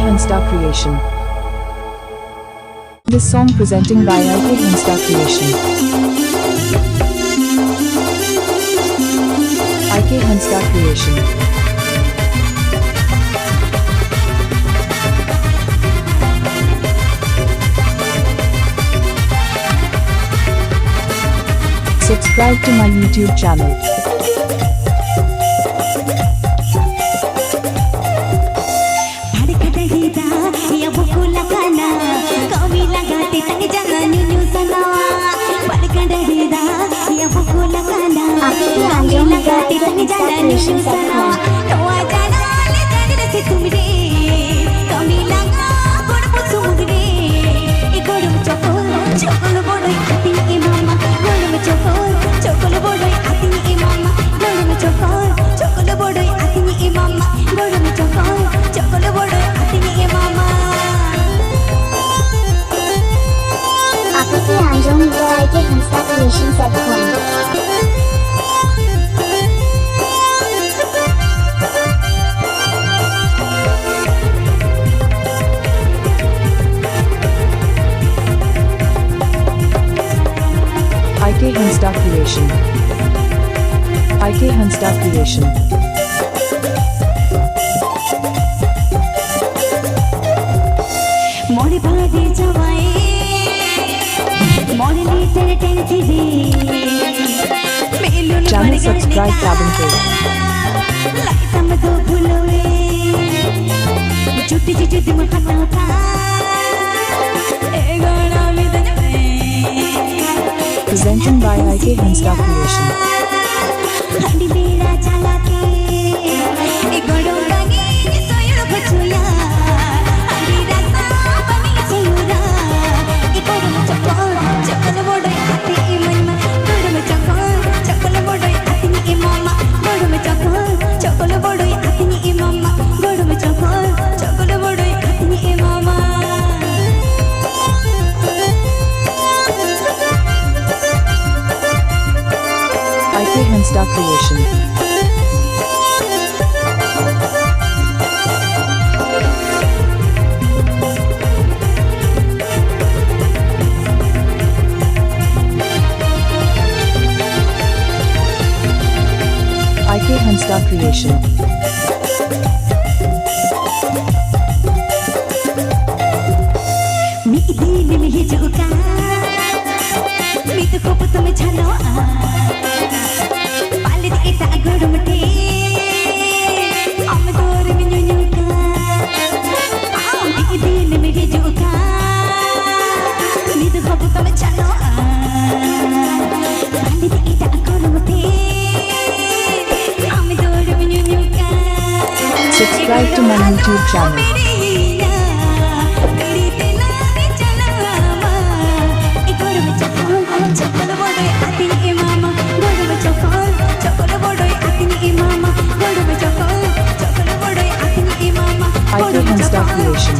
Hansda Creation. This song presenting by Hansda Creation. Hansda Creation. Subscribe to my YouTube channel. Hansda Creation at Khon. Hansda Creation. Hansda Creation. Channel subscribe Parbon Presenting by Hansda Creation. Hansda Creation. Hansda Creation. Subscribe to my YouTube channel. Hansda Creation.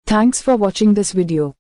Thanks for watching this video.